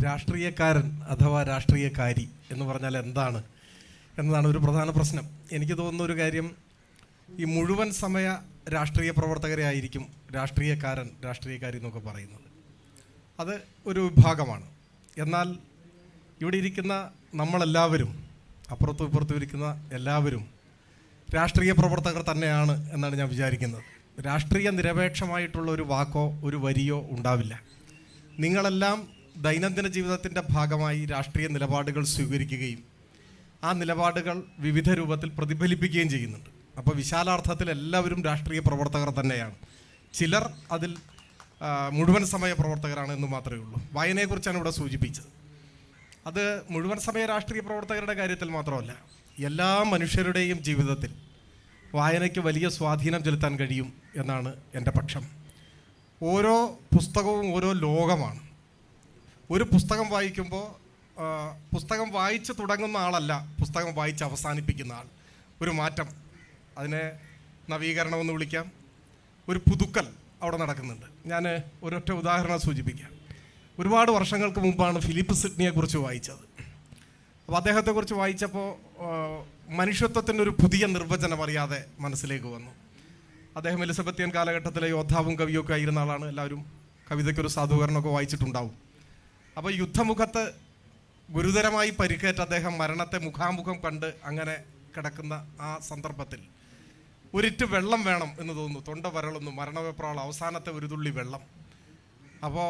രാഷ്ട്രീയക്കാരൻ അഥവാ രാഷ്ട്രീയക്കാരി എന്ന് പറഞ്ഞാൽ എന്താണ് എന്നതാണ് ഒരു പ്രധാന പ്രശ്നം. എനിക്ക് തോന്നുന്ന ഒരു കാര്യം, ഈ മുഴുവൻ സമയ രാഷ്ട്രീയ പ്രവർത്തകരെ ആയിരിക്കും രാഷ്ട്രീയക്കാരൻ രാഷ്ട്രീയക്കാരി എന്നൊക്കെ പറയുന്നത്. അത് ഒരു വിഭാഗമാണ്. എന്നാൽ ഇവിടെ ഇരിക്കുന്ന നമ്മളെല്ലാവരും, അപ്പുറത്തും ഇപ്പുറത്തും ഇരിക്കുന്ന എല്ലാവരും രാഷ്ട്രീയ പ്രവർത്തകർ തന്നെയാണ് എന്നാണ് ഞാൻ വിചാരിക്കുന്നത്. രാഷ്ട്രീയ നിരപേക്ഷമായിട്ടുള്ള ഒരു വാക്കോ ഒരു വരിയോ ഉണ്ടാവില്ല. നിങ്ങളെല്ലാം ദൈനംദിന ജീവിതത്തിൻ്റെ ഭാഗമായി രാഷ്ട്രീയ നിലപാടുകൾ സ്വീകരിക്കുകയും ആ നിലപാടുകൾ വിവിധ രൂപത്തിൽ പ്രതിഫലിപ്പിക്കുകയും ചെയ്യുന്നുണ്ട്. അപ്പോൾ വിശാലാർത്ഥത്തിൽ എല്ലാവരും രാഷ്ട്രീയ പ്രവർത്തകർ തന്നെയാണ്. ചിലർ അതിൽ മുഴുവൻ സമയ പ്രവർത്തകരാണ് എന്ന് മാത്രമേ ഉള്ളൂ. വായനയെക്കുറിച്ചാണ് ഇവിടെ സൂചിപ്പിച്ചത്. അത് മുഴുവൻ സമയ രാഷ്ട്രീയ പ്രവർത്തകരുടെ കാര്യത്തിൽ മാത്രമല്ല, എല്ലാ മനുഷ്യരുടെയും ജീവിതത്തിൽ വായനയ്ക്ക് വലിയ സ്വാധീനം ചെലുത്താൻ കഴിയും എന്നാണ് എൻ്റെ പക്ഷം. ഓരോ പുസ്തകവും ഓരോ ലോകമാണ്. ഒരു പുസ്തകം വായിക്കുമ്പോൾ പുസ്തകം വായിച്ച് തുടങ്ങുന്ന ആളല്ല പുസ്തകം വായിച്ച് അവസാനിപ്പിക്കുന്ന ആൾ. ഒരു മാറ്റം, അതിനെ നവീകരണമെന്ന് വിളിക്കാം, ഒരു പുതുക്കൽ അവിടെ നടക്കുന്നുണ്ട്. ഞാൻ ഒരൊറ്റ ഉദാഹരണം സൂചിപ്പിക്കാം. ഒരുപാട് വർഷങ്ങൾക്ക് മുമ്പാണ് ഫിലിപ്പ് സിഡ്നിയെക്കുറിച്ച് വായിച്ചത്. അപ്പോൾ അദ്ദേഹത്തെക്കുറിച്ച് വായിച്ചപ്പോൾ മനുഷ്യത്വത്തിൻ്റെ ഒരു പുതിയ നിർവചനം അറിയാതെ മനസ്സിലേക്ക് വന്നു. അദ്ദേഹം എലിസബത്തിയൻ കാലഘട്ടത്തിലെ യോദ്ധാവും കവിയൊക്കെ ആയിരുന്ന ആളാണ്. എല്ലാവരും കവിതയ്ക്കൊരു സാധൂകരണമൊക്കെ വായിച്ചിട്ടുണ്ടാവും. അപ്പോൾ യുദ്ധമുഖത്ത് ഗുരുതരമായി പരിക്കേറ്റ അദ്ദേഹം മരണത്തെ മുഖാമുഖം കണ്ട് അങ്ങനെ കിടക്കുന്ന ആ സന്ദർഭത്തിൽ ഒരിറ്റ് വെള്ളം വേണം എന്ന് തോന്നുന്നു. തൊണ്ട വരളുന്നു, മരണവെപ്രാളം, അവസാനത്തെ ഒരു തുള്ളി വെള്ളം. അപ്പോൾ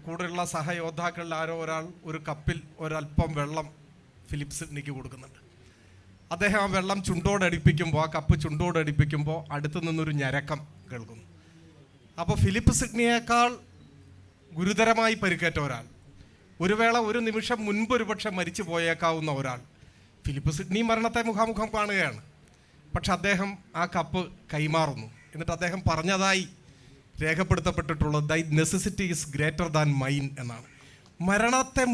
കൂടെയുള്ള സഹയോദ്ധാക്കളിൽ ആരോ ഒരാൾ ഒരു കപ്പിൽ ഒരല്പം വെള്ളം ഫിലിപ്പ് സിഡ്നിക്ക് കൊടുക്കുന്നുണ്ട്. അദ്ദേഹം ആ വെള്ളം ചുണ്ടോടടിപ്പിക്കുമ്പോൾ, ആ കപ്പ് ചുണ്ടോടടിപ്പിക്കുമ്പോൾ അടുത്തു നിന്നൊരു ഞരക്കം കേൾക്കുന്നു. അപ്പോൾ ഫിലിപ്പ് സിഡ്നിയേക്കാൾ ഗുരുതരമായി പരിക്കേറ്റ ഒരാൾ, ഒരു വേള ഒരു നിമിഷം മുൻപ് ഒരുപക്ഷെ മരിച്ചു പോയേക്കാവുന്ന ഒരാൾ ഫിലിപ്പ് സിഡ്നി മരണത്തെ മുഖാമുഖം കാണുകയാണ്. പക്ഷെ അദ്ദേഹം ആ കപ്പ് കൈമാറുന്നു. എന്നിട്ട് അദ്ദേഹം പറഞ്ഞതായി രേഖപ്പെടുത്തപ്പെട്ടിട്ടുള്ളത് ദൈ necessity is greater than mine എന്നാണ്. മരണത്തെ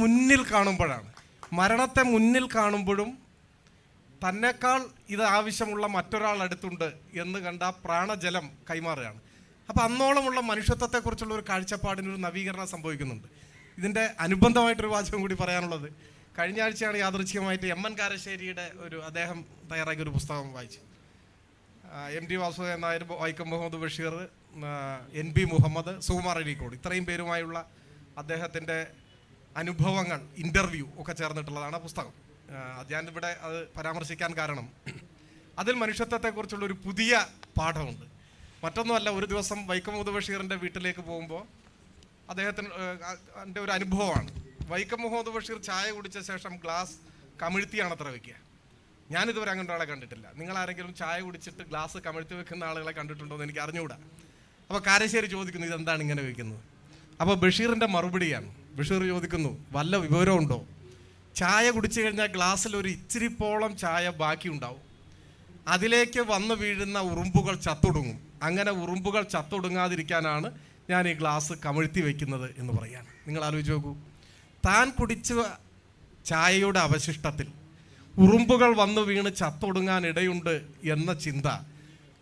മുന്നിൽ കാണുമ്പോഴും തന്നെക്കാൾ ഇത് ആവശ്യമുള്ള മറ്റൊരാൾ അടുത്തുണ്ട് എന്ന് കണ്ട പ്രാണജലം കൈമാറുകയാണ്. അപ്പോൾ അന്നോളമുള്ള മനുഷ്യത്വത്തെക്കുറിച്ചുള്ള ഒരു കാഴ്ചപ്പാടിനൊരു നവീകരണം സംഭവിക്കുന്നുണ്ട്. ഇതിൻ്റെ അനുബന്ധമായിട്ടൊരു വാചകം കൂടി പറയാനുള്ളത്, കഴിഞ്ഞ ആഴ്ചയാണ് യാദൃച്ഛികമായിട്ട് എം.എൻ. കാരശ്ശേരിയുടെ അദ്ദേഹം തയ്യാറാക്കിയ ഒരു പുസ്തകം വായിച്ചു. M T Vasudevan Nair, Vaikom Muhammad Basheer, N P. Muhammad, Sukumar Azhikode, ഇത്രയും പേരുമായുള്ള അദ്ദേഹത്തിൻ്റെ അനുഭവങ്ങൾ, ഇൻ്റർവ്യൂ ഒക്കെ ചേർന്നിട്ടുള്ളതാണ് ആ പുസ്തകം. ഞാനിവിടെ അത് പരാമർശിക്കാൻ കാരണം, അതിൽ മനുഷ്യത്വത്തെക്കുറിച്ചുള്ളൊരു പുതിയ പാഠമുണ്ട്. മറ്റൊന്നുമല്ല, ഒരു ദിവസം വൈക്കം മുഹമ്മദ് ബഷീറിൻ്റെ വീട്ടിലേക്ക് പോകുമ്പോൾ അദ്ദേഹത്തിൻ്റെ ഒരു അനുഭവമാണ്. വൈക്കം മുഹമ്മദ് ബഷീർ ചായ കുടിച്ച ശേഷം ഗ്ലാസ് കമിഴ്ത്തിയാണ് അത്ര വയ്ക്കുക. ഞാനിതുവരെ അങ്ങനെ ഒരാളെ കണ്ടിട്ടില്ല. നിങ്ങളാരെങ്കിലും ചായ കുടിച്ചിട്ട് ഗ്ലാസ് കമിഴ്ത്തി വെക്കുന്ന ആളുകളെ കണ്ടിട്ടുണ്ടോ എന്ന് എനിക്ക് അറിഞ്ഞുകൂടാ. അപ്പോൾ കാരശ്ശേരി ചോദിക്കുന്നു, ഇതെന്താണ് ഇങ്ങനെ വയ്ക്കുന്നത്? അപ്പോൾ ബഷീറിൻ്റെ മറുപടിയാണ്. ബഷീർ ചോദിക്കുന്നു, വല്ല വിവരമുണ്ടോ? ചായ കുടിച്ചു കഴിഞ്ഞാൽ ഗ്ലാസ്സിൽ ഒരു ഇച്ചിരിപ്പോളം ചായ ബാക്കി ഉണ്ടാവും. അതിലേക്ക് വന്നു വീഴുന്ന ഉറുമ്പുകൾ ചത്തൊടുങ്ങും. അങ്ങനെ ഉറുമ്പുകൾ ചത്തൊടുങ്ങാതിരിക്കാനാണ് ഞാൻ ഈ ഗ്ലാസ് കമിഴ്ത്തി വയ്ക്കുന്നത് എന്ന് പറയാണ്. നിങ്ങൾ ആലോചിച്ച് നോക്കൂ, താൻ കുടിച്ച ചായയുടെ അവശിഷ്ടത്തിൽ ഉറുമ്പുകൾ വന്നു വീണ് ചത്തൊടുങ്ങാൻ ഇടയുണ്ട് എന്ന ചിന്ത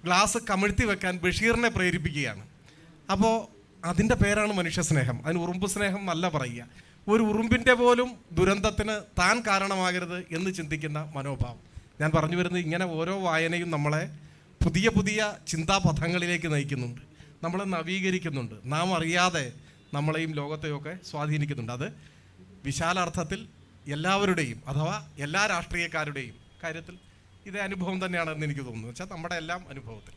ഗ്ലാസ് കമിഴ്ത്തി വെക്കാൻ ബഷീറിനെ പ്രേരിപ്പിക്കുകയാണ്. അപ്പോൾ അതിൻ്റെ പേരാണ് മനുഷ്യസ്നേഹം. അതിന് ഉറുമ്പ് സ്നേഹം അല്ല പറയുക. ഒരു ഉറുമ്പിൻ്റെ പോലും ദുരന്തത്തിന് താൻ കാരണമാകരുത് എന്ന് ചിന്തിക്കുന്ന മനോഭാവം. ഞാൻ പറഞ്ഞു വരുന്നത്, ഇങ്ങനെ ഓരോ വായനയും നമ്മളെ പുതിയ പുതിയ ചിന്താപഥങ്ങളിലേക്ക് നയിക്കുന്നുണ്ട്, നമ്മളെ നവീകരിക്കുന്നുണ്ട്, നാം അറിയാതെ നമ്മളെയും ലോകത്തെയൊക്കെ സ്വാധീനിക്കുന്നുണ്ട്. അത് വിശാലാർത്ഥത്തിൽ എല്ലാവരുടെയും അഥവാ എല്ലാ രാഷ്ട്രീയക്കാരുടെയും കാര്യത്തിൽ ഇതേ അനുഭവം തന്നെയാണെന്ന് എനിക്ക് തോന്നുന്നു. വെച്ചാൽ നമ്മുടെ എല്ലാം അനുഭവത്തിൽ